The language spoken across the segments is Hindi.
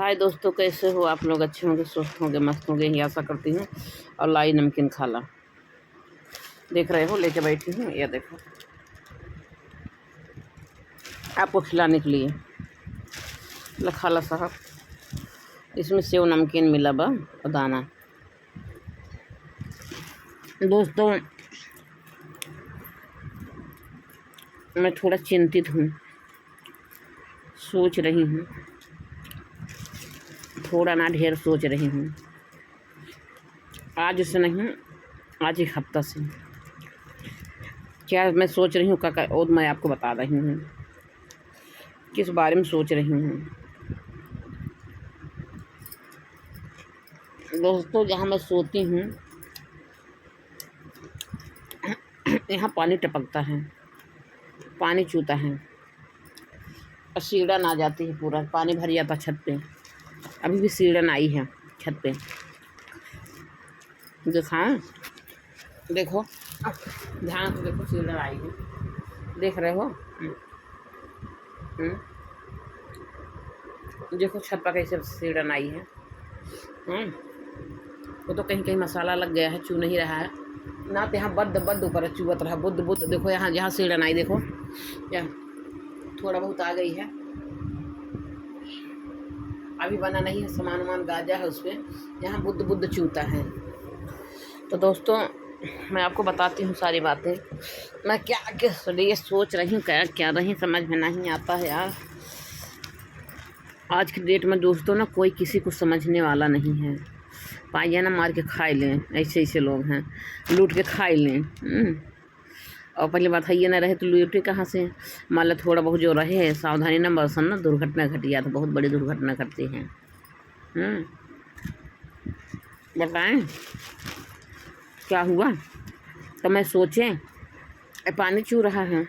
हाय दोस्तों, कैसे हो आप लोग? अच्छे होंगे, स्वस्थ होंगे, मस्त होंगे, यही आशा करती हूँ। और लाई नमकीन खाला देख रहे हो, लेके बैठी हूँ। ये देखो, आपको खिलाने के लिए। खाला साहब, इसमें सेव नमकीन मिला बा और दाना। दोस्तों, मैं थोड़ा चिंतित हूँ, सोच रही हूँ, थोड़ा ना ढेर सोच रही हूँ। आज से नहीं, आज एक हफ्ता से क्या मैं सोच रही हूँ काका, और मैं आपको बता रही हूँ किस बारे में सोच रही हूँ। दोस्तों, जहाँ मैं सोती हूँ यहाँ पानी टपकता है, पानी चूता है और सीढ़न आ जाती है, पूरा पानी भर जाता छत पे। अभी भी सीढ़न आई है छत पे, दिखाएं? देखो, ध्यान से देखो, सीढ़न आई है, देख रहे हो? देखो छत पर कैसे सीढ़न आई है। वो तो कहीं कहीं मसाला लग गया है, चू नहीं रहा है ना, तो यहाँ बद बद ऊपर चुवत रहा, बुद्ध बुद्ध। देखो यहाँ जहाँ सीढ़न आई, देखो या थोड़ा बहुत आ गई है, अभी बना नहीं है, सामान वामान गाजा है उस पर, यहाँ बुद्ध बुद्ध चूता है। तो दोस्तों, मैं आपको बताती हूँ सारी बातें। मैं क्या ये सोच रही हूँ, क्या रही, समझ में नहीं आता है यार। आज की डेट में दोस्तों ना, कोई किसी को समझने वाला नहीं है। पाइए ना मार के खाए लें, ऐसे ऐसे लोग हैं, लूट के खाए लें। और पहली बात है, ये ना रहे तो लूटे कहाँ से? मान लो थोड़ा बहुत जो रहे, सावधानी न बरसन ना, दुर्घटना घटिया तो बहुत बड़ी दुर्घटना घटती है। बताएं क्या हुआ? तो मैं सोचें, पानी चू रहा है,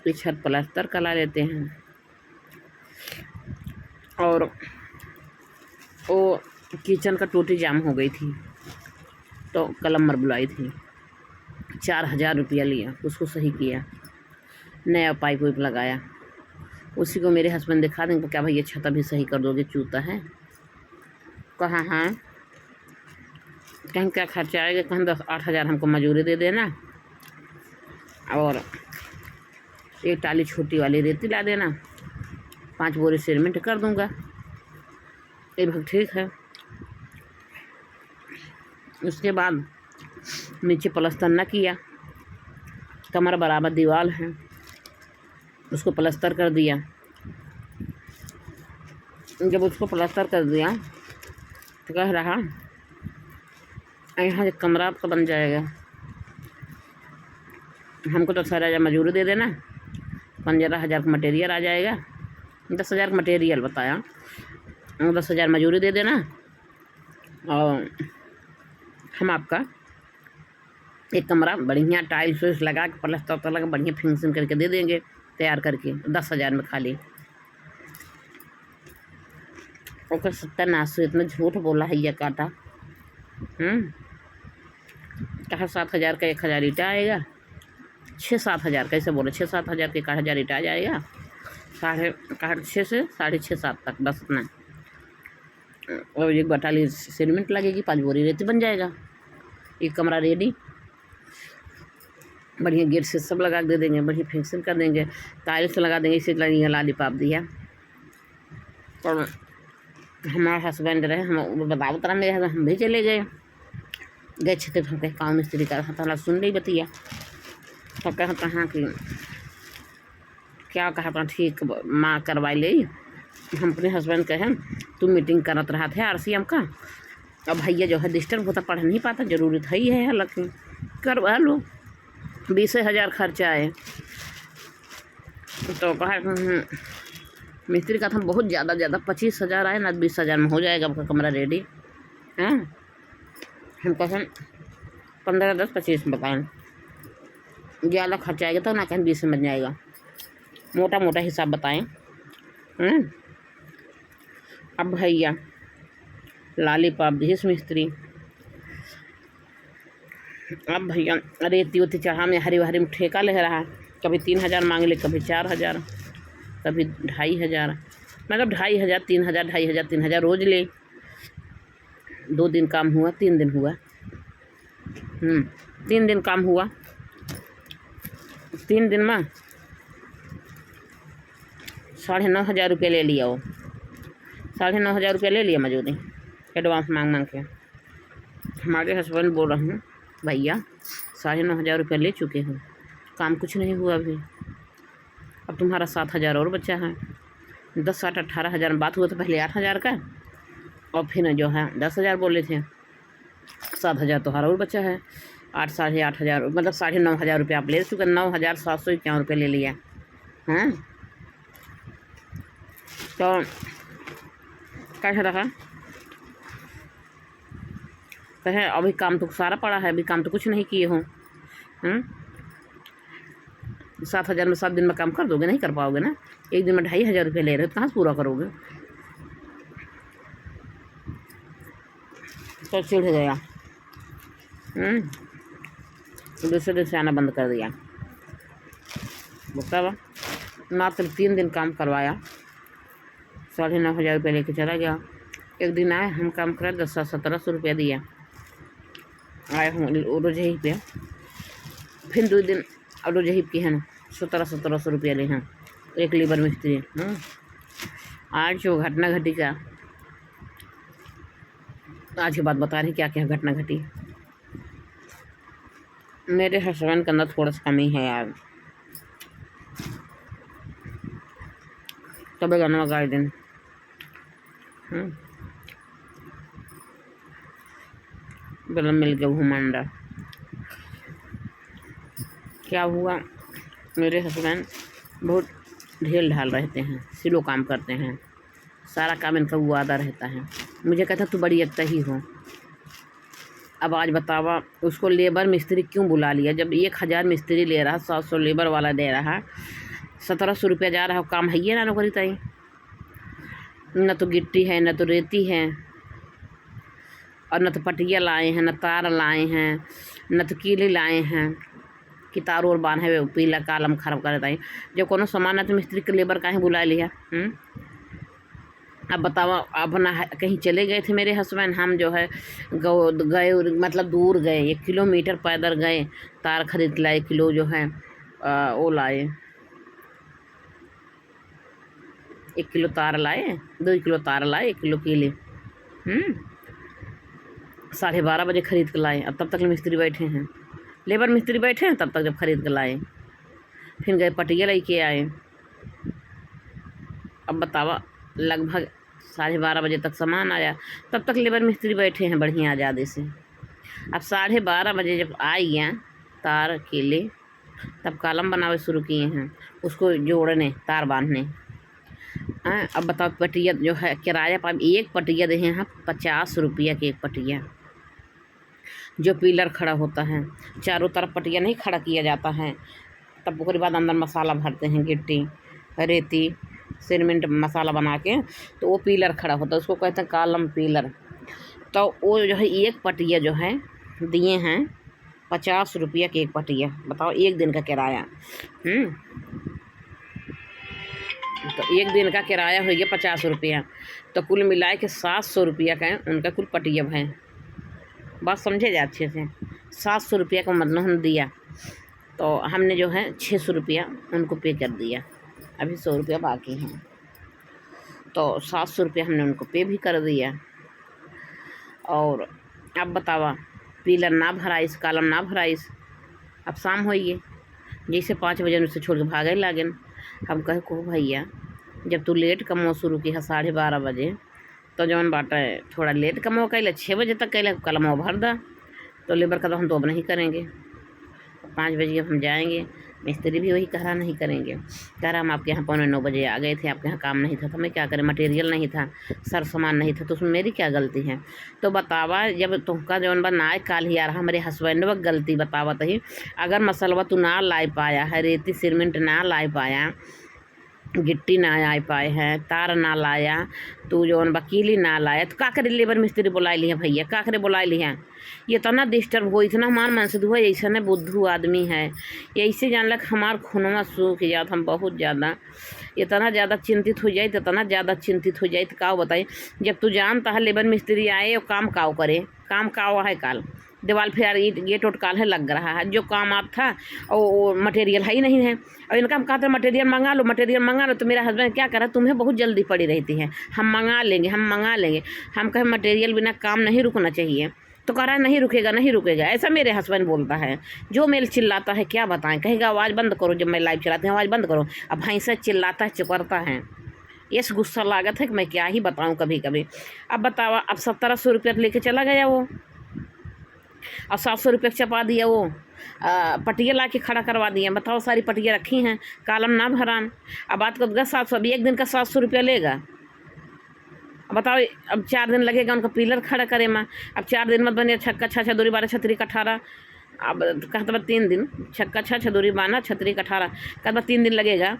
तो छत प्लास्टर करा लेते हैं। और वो किचन का टोटी जाम हो गई थी, तो कलम्बर बुलाई थी, 4,000 रुपया लिया, उसको सही किया, नया पाइप वाइप लगाया। उसी को मेरे हस्बैंड दिखा देंगे, क्या भाई ये छत भी सही कर दोगे, चूता है। कहाँ? हाँ, कहीं क्या खर्चा आएगा? कहीं 10-8 हज़ार हमको मजूरी दे देना, और एक टाली छोटी वाली रेती ला देना, 5 बोरे सीमेंट कर दूंगा। ये भी ठीक है। उसके बाद नीचे प्लास्टर न किया, कमर बराबर दीवार है, उसको प्लास्टर कर दिया। जब उसको प्लास्टर कर दिया तो कह रहा, यहाँ कमरा आपका बन जाएगा, हमको तो 10,000 मजूरी दे देना, 15,000 का मटेरियल आ जाएगा, 10,000 का मटेरियल बताया, 10,000 मजूरी दे देना, और हम आपका एक कमरा बढ़िया टाइल्स वाइल्स लगा के, प्लास्टर लगा बढ़िया फिनिशिंग करके दे देंगे, तैयार करके 10,000 में खाली। ओकर 70-80 इतना झूठ बोला है ये काटा। कहा 7,000 का 1,000 ईटा आएगा, 6-7 हज़ार कैसे बोले, 6-7 हज़ार के 1,000 ईटा आ जाएगा, 6.5 से 6.5-7 तक, बस इतना। और 1 बटाली सीमेंट लगेगी, 5 बोरी रेती बन जाएगा, एक कमरा रेडी, बढ़िया गेट से सब लगा दे देंगे, बढ़िया फिनिशिंग कर देंगे, टाइल्स लगा देंगे, इसी तरह लालीपाप दिया। और हमारा हस्बैंड रहे, हम बताओ तरह मेरे हस्बैंड, हम भी चले गए छते हम कहीं काम मिस्त्री का था, सुन नहीं बतिया, तो कहता हाँ कि क्या कहता, ठीक माँ करवाई ले। हम अपने हस्बैंड कहें, तू मीटिंग करत रहा थे RCM का, अब भैया जो है डिस्टर्ब होता, पढ़ नहीं पाता, जरूरत है ही है, हालांकि करवा लो, 20,000 खर्चा आए। तो कहा मिस्त्री का था बहुत ज़्यादा 25,000 आए ना, 20,000 में हो जाएगा आपका कमरा रेडी। हम कहें 15, 10, 25 बताएं, ज़्यादा खर्चा आएगा तो ना कहें 20 में बन जाएगा, मोटा मोटा हिसाब बताएं। अब भैया लालीपाप दिस मिस्त्री, अब भैया रेती उती चढ़ा में हरी भरी में ठेका ले रहा, कभी 3,000 मांग ले, कभी 4,000, कभी 2,500। मतलब 2,500 3,000 2,500 3,000 रोज़ ले। 2 दिन काम हुआ, 3 दिन हुआ, 3 दिन काम हुआ, 3 दिन में 9,500 रुपये ले लिया। वो 9,500 रुपये ले लिया मजदूरी एडवांस मांग के। हमारे हस्बैंड बोल रहे हैं भैया 9,500 रुपये ले चुके हो, काम कुछ नहीं हुआ अभी, अब तुम्हारा 7,000 और बचा है। 10 7 18,000 में बात हुआ तो पहले 8,000 का, और फिर जो है 10,000 बोले थे। 7,000 तुम्हारा और बचा है। 8 साढ़े 8,000 मतलब 9,500 रुपये आप ले चुके। 9,751 रुपये ले लिया। हाँ तो कैसे रहा कहे अभी काम तो सारा पड़ा है, अभी काम तो कुछ नहीं किए हो। 7,000 में 7 दिन में काम कर दोगे? नहीं कर पाओगे ना। एक दिन में 2,500 रुपये ले रहे हो, कहाँ से पूरा करोगे? तो चिढ़ गया, दूसरे दिन से आना बंद कर दिया। बतावा मात्र 3 दिन काम करवाया, 9,500 रुपये लेके चला गया। एक दिन आए हम काम करा 1700 रुपया दिया, आए हूँ रोज ही पे। फिर 2 दिन रोज ही की है ना 1700 रुपया ले हैं एक लेबर मिस्त्री। आज जो घटना घटी का, आज की बात बता रही क्या क्या घटना घटी। मेरे हस्बैंड के अंदर थोड़ा सा कमी है यार, तब गाना गाए दिन गलम मिल गया घुमांडा। क्या हुआ, मेरे हस्बैंड बहुत ढेल ढाल रहते हैं, सिलो काम करते हैं, सारा काम इनका वादा रहता है। मुझे कहता तू बड़ी एकता ही हो। अब आज बतावा उसको लेबर मिस्त्री क्यों बुला लिया, जब 1,000 मिस्त्री ले रहा, 700 लेबर वाला दे रहा, 1,700 रुपया जा रहा, काम है ये ना नौकरी ताई। न तो गिट्टी है, न तो रेती है, और न तो पटिया लाए हैं, न तार लाए हैं, न तो कीली लाए हैं कि तार और बांध है पीला कालम खराब कर देता है। जब कोनो सामान है तो मिस्त्री के लेबर काहे बुला लिया। अब बताओ, अब ना कहीं चले गए थे मेरे हस्बैंड, हम जो है गए मतलब दूर गए, 1 किलोमीटर पैदल गए, तार खरीद लाए, किलो जो है वो लाए, 1 किलो तार लाए, 2 किलो तार लाए, 1 किलो कीले 12:30 बजे खरीद के लाए। अब तब तक मिस्त्री बैठे हैं, लेबर मिस्त्री बैठे हैं, तब तक जब खरीद के लाए। फिर गए पटिया लेके आए। अब बतावा लगभग 12:30 बजे तक सामान आया, तब तक लेबर मिस्त्री बैठे हैं बढ़िया आज़ादी से। अब 12:30 बजे जब आई हैं तार केले, तब कॉलम बनावे शुरू किए हैं, उसको जोड़ने, तार बांधने। अब बताओ पटिया जो है किराया पर एक पटिया दे हैं 50 रुपया की एक पटिया। जो पिलर खड़ा होता है, चारों तरफ पटिया नहीं खड़ा किया जाता है, तब उसके बाद अंदर मसाला भरते हैं, गिट्टी रेती सीमेंट मसाला बना के, तो वो पिलर खड़ा होता है, उसको कहते हैं कॉलम पिलर। तो वो जो है एक पटिया जो है दिए हैं 50 रुपया की एक पटिया। बताओ एक दिन का किराया। तो एक दिन का किराया हो गया 50 रुपया, तो कुल मिलाए के 700 रुपया का उनका कुल पटिया है। बात समझे जाए अच्छे से, 700 रुपया का मतलब हम दिया, तो हमने जो है 600 रुपया उनको पे कर दिया, अभी 100 रुपया बाकी हैं, तो 700 रुपया हमने उनको पे भी कर दिया। और अब बतावा पिलर ना भराइस, कॉलम ना भराइस। अब शाम होइए, जैसे 5 बजे उनसे छोड़ के भागे लागन। हम कहे को भैया जब तू लेट कमो शुरू की है 12:30 बजे, तो जौन बाटा है थोड़ा लेट कमो कैले, 6 बजे तक कैले कलम भर दा। तो लेबर का तो हम तो अब नहीं करेंगे, 5 बजे हम जाएंगे। मिस्त्री भी वही कह रहा नहीं करेंगे, कह रहा हम आपके यहाँ 8:45 बजे आ गए थे, आपके यहाँ काम नहीं था, तो मैं क्या करें, मटेरियल नहीं था, सर सामान नहीं था, तो उसमें मेरी क्या गलती है। तो बतावा जब तुमका जौन बा ना काल ही आ रहा, हमारे हस्बैंड व गलती बतावत ही। अगर मसलवा तू ना ला पाया है, रेती सीमेंट ना ला पाया, गिट्टी ना आए पाए हैं, तार ना लाया, तू जौन वकीली ना लाया, तो का करे लेबर मिस्त्री बुला लिया भैया, का करे बुला लिया। ये तो ना डिस्टर्ब हो, इतना हमार मन से दुआ ऐसा न बुद्धू आदमी है, ऐसे जान लग हमार खूनवा सूख जात, हम बहुत ज़्यादा इतना ज़्यादा चिंतित हो जाए, तो इतना ज़्यादा चिंतित हो जाए तो का बताई। जब तू जानता है लेबर मिस्त्री आए और काम काव करे, काम काव है काल दीवार फिर गेट उट काल है लग रहा है, जो काम आप था और मटेरियल है ही नहीं है। और इनका हम कहते हैं मटेरियल मंगा लो, मटेरियल मंगा लो, तो मेरा हस्बैंड क्या करा, तुम्हें बहुत जल्दी पड़ी रहती है, हम मंगा लेंगे, हम मंगा लेंगे। हम कहें मटेरियल बिना काम नहीं रुकना चाहिए, तो कह रहा है नहीं रुकेगा, नहीं रुकेगा, ऐसा मेरे हस्बैंड बोलता है। जो मेल चिल्लाता है क्या बताएं, कहेगा आवाज़ बंद करो, जब मैं लाइव चलाती हूँ आवाज़ बंद करो, अब भैंसा चिल्लाता है, चिपरता है, ये गुस्सा लागत है कि मैं क्या ही बताऊँ कभी कभी। अब बताओ, अब 1700 रुपया लेके चला गया वो, और 700 रुपये चपा दिया वो, पटिया ला के खड़ा करवा दिया। बताओ, सारी पटिया रखी हैं, कालम ना भरान। अब बात कर 700, अभी एक दिन का 700 रुपया लेगा। अब बताओ, अब 4 दिन लगेगा उनका पिलर खड़ा करे में। अब 4 दिन मत बने, छक्का 6 दूरी 12 छतरी का 18, अब कहता 3 दिन, छक्का 6 दूरी 12 छतरी का 18, कहता 3 दिन लगेगा।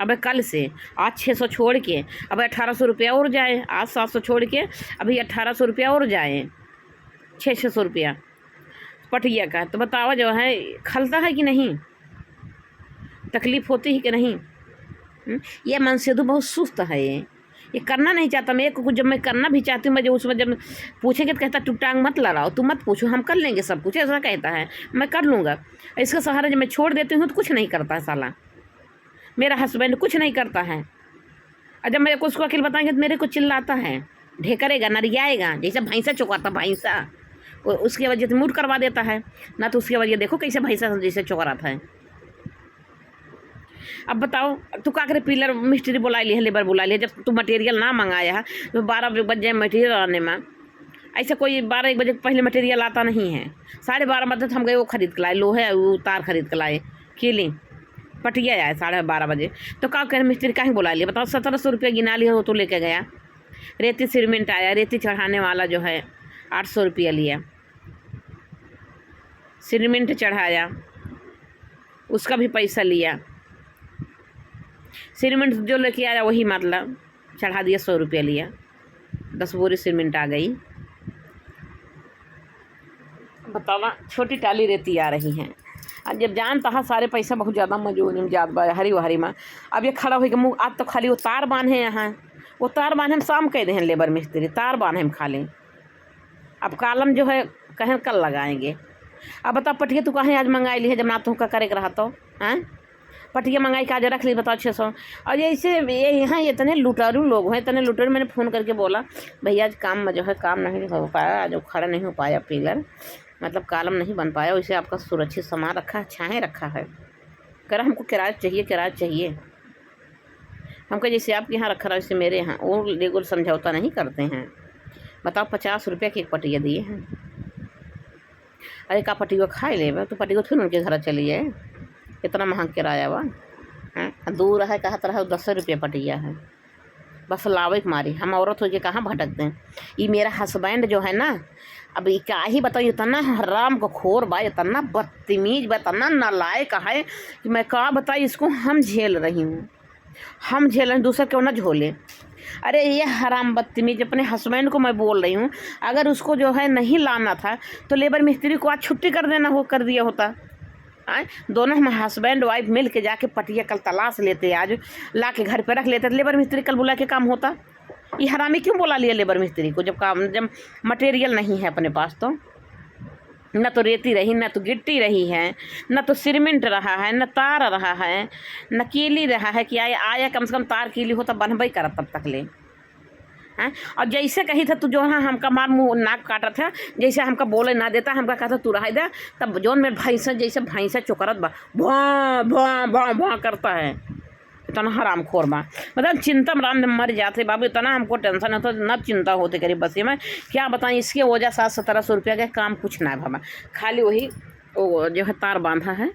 अब कल से आज 600 छोड़ के अब 1800 रुपया और जाए, आज 700 छोड़ के अभी 1800 रुपया और जाए, 600 रुपया पटिया का। तो बताओ, जो है खलता है कि नहीं, तकलीफ़ होती है कि नहीं। ये मन से तो बहुत सुस्त है, ये करना नहीं चाहता। मैं कुछ जब मैं करना भी चाहती हूँ, मैं जो उसमें जब पूछेंगे तो कहता टू टांग मत लड़ाओ, तुम मत पूछो, हम कर लेंगे सब कुछ, ऐसा कहता है। मैं कर लूँगा, इसका सहारा जब मैं छोड़ देती हूँ तो कुछ नहीं करता है साला, मेरा हस्बैंड कुछ नहीं करता है। और जब मेरे को उसको अकेले बताएंगे तो मेरे को चिल्लाता है, ढेकरेगा, नरियाएगा, जैसे भैंसा चुकाता भैंसा, उसकी वजह से मूड करवा देता है ना। तो उसकी वजह देखो कैसे भैंसा जैसे चुकराता है। अब बताओ, तू का करे, पिलर मिस्त्री बुला लिया, लेबर बुला लिया, जब तू मटेरियल ना मंगाया है तो 12 बज जाए मटेरियल आने में। ऐसा कोई 12-1 बजे पहले मटेरियल आता नहीं है, 12:30 बजे हम गए वो खरीद के लाए, लोहे वो तार खरीद के लाए, कीली पटिया आए 12:30 बजे। तो का करे, मिस्त्री काहे बुला लिया। बताओ, 1700 रुपया गिना लिया, वो तो लेके गया। रेती सीमेंट आया, रेती चढ़ाने वाला जो है 800 रुपया लिया, सीमेंट चढ़ाया, उसका भी पैसा लिया। सीमेंट जो लेके आया वही मतलब चढ़ा दिया, 100 रुपया लिया, 10 बोरी सीमेंट आ गई। बतावा, छोटी टाली रेती आ रही है। अब जब जानता है सारे पैसा बहुत ज़्यादा मजूरी में जात बा हरी वहरी में। अब ये खड़ा हो गया मुँह, आज तो खाली वो तार बांधे यहाँ, वो तार बांधे हम शाम कह दें लेबर मिस्त्री, तार बांधे हम खाली। अब कालम जो है कहें कल लगाएंगे। अब बताओ, पटिया तू कहीं आज मंगाई ली है, जब ना तू का करे रहा तो हैं, पटिया मंगाई का आज रख ली। बताओ 600। और ऐसे ये यहाँ इतने लुटारू लोग हैं, इतने लुटारू। मैंने फ़ोन करके बोला भैया आज काम में जो है काम नहीं हो पाया, आज खड़ा नहीं हो पाया पिलर, मतलब कालम नहीं बन पाया, वैसे आपका सुरक्षित सामान रखा है, छाहे रखा है। कह रहा हमको किराया चाहिए, किराया चाहिए। हमको जैसे आपके यहाँ रखा रहा वैसे मेरे यहाँ, वो रेगुलर समझौता नहीं करते हैं। बताओ, 50 रुपया की एक पटिया दिए हैं। अरे का पटिया खाए ले, तो पटिया फिर उनके घर चलिए, इतना महंगा किराया हुआ है, दूर है, कहा तरह 10 रुपये पटिया है, बस लावे के मारी। हम औरत हो के कहाँ भटकते हैं। ये मेरा हस्बैंड जो है ना, अब ये क्या ही बताओ, इतना हराम को खोर बा, इतना बदतमीज बा, इतना नालायक है कि मैं क्या बताई इसको। हम झेल रही हूँ, हम झेल रहे हैं, दूसरा क्यों ना झोले। अरे ये हराम बदतमीज अपने हस्बैंड को मैं बोल रही हूँ, अगर उसको जो है नहीं लाना था तो लेबर मिस्त्री को आज छुट्टी कर देना, हो कर दिया होता। दोनों हम हस्बैंड वाइफ मिल के जाके पटिया कल तलाश लेते, आज ला के घर पे रख लेते, लेबर मिस्त्री कल बुला के काम होता। ये हरामी क्यों बुला लिया लेबर मिस्त्री को, जब मटेरियल नहीं है अपने पास। तो न तो रेती रही, न तो गिट्टी रही है, न तो सीमेंट रहा है, न तार रहा है, न कीली रहा है कि आया कम से कम तार कीली हो तब बनबई कर तब तक ले हैं। और जैसे कही था तू जो है हमका मार मुँह नाक काटा था, जैसे हमका बोले ना देता, हमका कहा था तू रह दे, तब जौन मेरे भैंसा जैसे भैंसा चुकरत बा, भौं भौं भौं भौं करता है, इतना हराम खोर बा। मतलब चिंता में राम में मर जाते बाबू, इतना हमको टेंशन होता, न चिंता होती करीब बस। में क्या बताएं, इसकी वजह 700-1700 रुपया का काम कुछ ना है बाबा, खाली वही वो जो है तार बांधा है,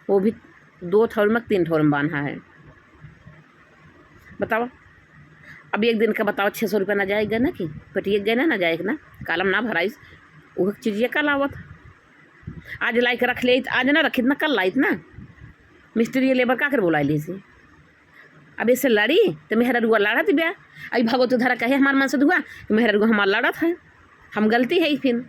वो भी 2 ठोर में 3 ठोर में बांधा है। बताओ, अब एक दिन का बताओ 600 रुपया ना जाएगा ना, कि पटिए गए ना जाएगा ना, कालम ना भराइस, वो चीज़ ये कल आवत, आज लाई के रख ले, आज ना रखी ना कल लाइत ना, मिस्त्री लेबर का कर बुला ली सी। अब इससे लड़ी तो मेहरा रुआ लड़त ब्या। अभी भगवत धरा कहे हमारे मन से धुआ तो मेहरा रुआ हमारा लड़त है, हम गलती है। फिर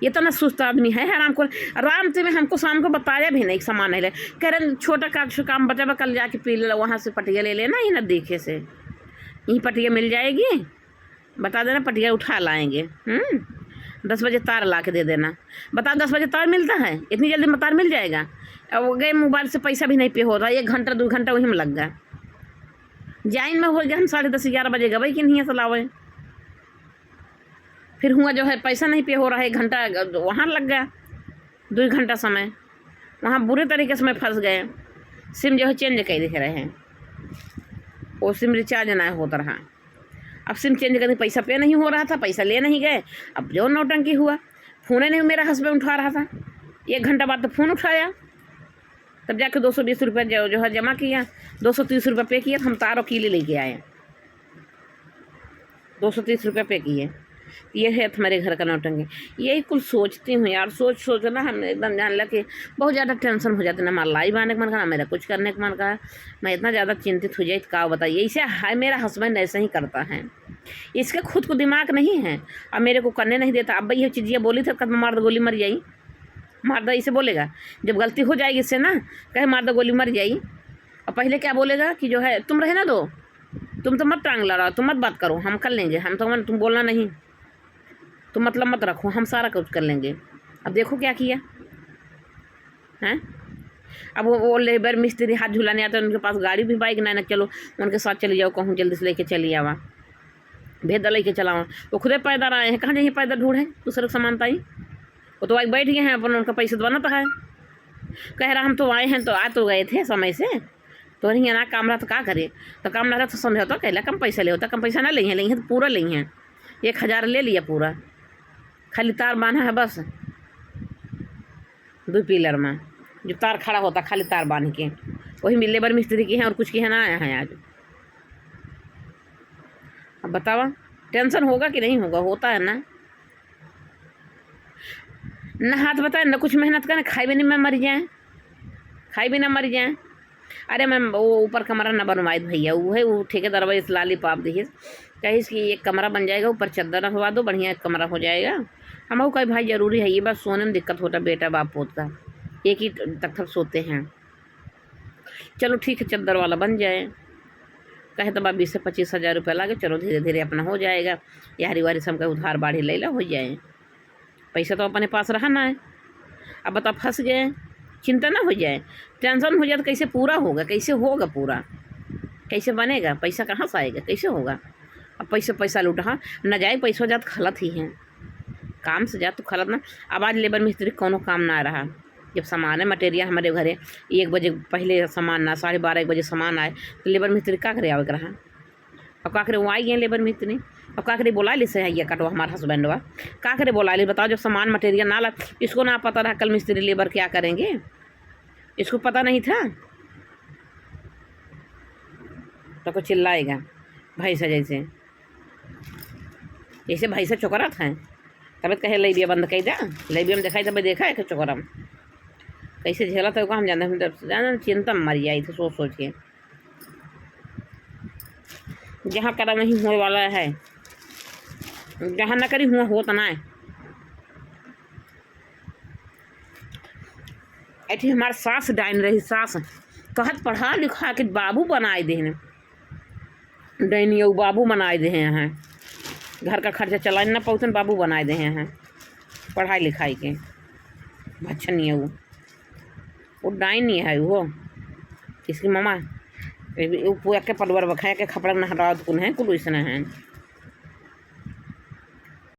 ये तो ना सुस्त आदमी है आराम को आराम से में हमको शाम को बताया भी नहीं सामान नहीं ले कह रहे छोटा काम बचा कल जाके पी ले, वहाँ से पटिया ले लेना, ही ना देखे से यहीं पटिया मिल जाएगी, बता देना पटिया उठा लाएंगे। 10 बजे तार ला के दे देना। बता 10 बजे तार मिलता है? इतनी जल्दी में तार मिल जाएगा? अब वो गए मोबाइल से पैसा भी नहीं पे हो रहा, 1 घंटा 2 घंटा वहीं में लग गया। जाइन में हो गया हम 10:30 11 बजे गए कि नहीं चलावे, फिर हुआ जो है पैसा नहीं पे हो रहा है, 1 घंटा वहाँ लग गया, 2 घंटा समय वहाँ बुरे तरीके से मैं फंस गए। सिम जो है चेंज कर दिख रहे हैं, वो सिम रिचार्ज ना होता रहा। अब सिम चेंज करने पैसा पे नहीं हो रहा था, पैसा ले नहीं गए। अब जो नौटंकी हुआ, फ़ोन नहीं मेरा हस्बैंड उठा रहा था, 1 घंटा बाद तो फ़ोन उठाया, तब जाके 220 रुपये जो है जमा किया, 230 रुपये पे किया। हम तार और कीले लेके आए, 230 रुपये पे किए। ये है तुम्हारे घर का नौटंकी। यही कुल सोचती हूँ यार, सोच ना हम एकदम जान लगे बहुत ज़्यादा टेंशन हो जाती ना, हमारा लाइव आने का मन कहा, मेरा कुछ करने का मन कहा, मैं इतना ज़्यादा चिंतित हो जाए तो क्या बताइए। इसे है मेरा हस्बैंड ऐसा ही करता है, इसके खुद को दिमाग नहीं है और मेरे को करने नहीं देता। अब भाई ये चीज़ें बोली थे, कदम मार दो गोली मर जाई, मार दो इसे बोलेगा जब गलती हो जाएगी इससे ना, कहे मार दो गोली मर जाई। और पहले क्या बोलेगा कि जो है तुम रहना दो, तुम तो मत टांग लड़ाओ, तुम मत बात करो, हम कर लेंगे, हम तो तुम बोलना नहीं, तुम मतलब मत रखो, हम सारा कुछ कर लेंगे। अब देखो क्या किया हैं। अब वो लेबर मिस्त्री हाथ झुलाने आते हैं, उनके पास गाड़ी भी बाइक ना चलो उनके साथ चली जाओ, कहूँ जल्दी से लेके चली आवा, भेद लेके चलाओ। वो खुदे पैदल आए हैं, कहाँ जाइए पैदल ढूंढे दूसरे को सामान पाई। वो तो बैठ गए हैं अपन, उनका पैसा तो बनता है। कह रहा हम तो आए हैं, तो आ तो गए थे समय से, तो नहीं ना काम रहा तो क्या करे, तो काम ना रहा तो समझौता कहला कम पैसा ले होता, कम पैसा ना ले हैं तो पूरा ले हैं, 1000 ले लिया पूरा, खाली तार बांधा है बस 2 पिलर में, जो तार खड़ा होता खाली तार बांध के, वही लेबर मिस्त्री की हैं और कुछ की है ना आया है आज। अब बतावा टेंशन होगा कि नहीं होगा, होता है ना हाथ बताए ना कुछ मेहनत करें, खाए भी नहीं मैं मर जाए, खाए भी ना मर जाए। अरे मैं वो ऊपर कमरा न बनवाए भैया, वो है वो ठेकेदार भाई लाली पाप देखिए, कहीं कि एक कमरा बन जाएगा, ऊपर चद्दर रखवा दो, बढ़िया एक कमरा हो जाएगा। हम कहीं भाई ज़रूरी है, ये बात सोने में दिक्कत होता, बेटा बाप पोत का एक ही तख्त सोते हैं। चलो ठीक है चद्दर वाला बन जाए, कहे तो 20 से 25 हज़ार रुपये लागे, चलो धीरे धीरे अपना हो जाएगा, यारी वारी सब का उधार बाढ़ी ले ला हो जाए, पैसा तो अपने पास रहा ना है। अब बता फंस गए, चिंता ना हो जाए, टेंशन हो जाए तो कैसे पूरा होगा, कैसे होगा पूरा, कैसे बनेगा, पैसा कहाँ से आएगा, कैसे होगा। अब पैसा लूटा न जाए, पैसा जात खलत ही हैं, काम से जात तो खलत ना। अब आज लेबर मिस्त्री कोनो काम ना रहा, जब सामान है मटेरियल हमारे घरे 1 बजे पहले सामान ना 12:30 1 बजे सामान आए, तो लेबर मिस्त्री क्या करे आवे रहा। अब का करे वो आई गए लेबर मिस्त्री, अब का करे बोला ली से है ये कटवा हमारा हस्बैंडवा, का करे बोला ली, बताओ जब सामान मटेरियल ना ला, इसको ना पता रहा कल मिस्त्री लेबर क्या करेंगे, इसको पता नहीं था, तो कुछ चिल्लाएगा भैंसा जैसे भैंसा चोकरा था, तब कहे लैबिया बंद कर दा, लैबिया में दिखाई तब देखा है कि चोकरा कैसे झेला था, हम जाना चिंता मर जाई थी सोच के। जहाँ करा नहीं होने वाला है, जहाँ न करी हुआ होता ना है। ऐठी हमारे सास डाइन रही, सास कहत पढ़ा लिखा के बाबू बनाए दे, डाइनी बाबू बनाए दे हैं, घर का खर्चा चला ना पहुँचन बाबू बनाए दे हैं, पढ़ाई लिखाई के भच्छन नहीं है वो डाइन नहीं है वो, इसकी मामा वो पूरा के पलवर बखाया के खपड़ा नहरा कुल है कुल इसने हैं।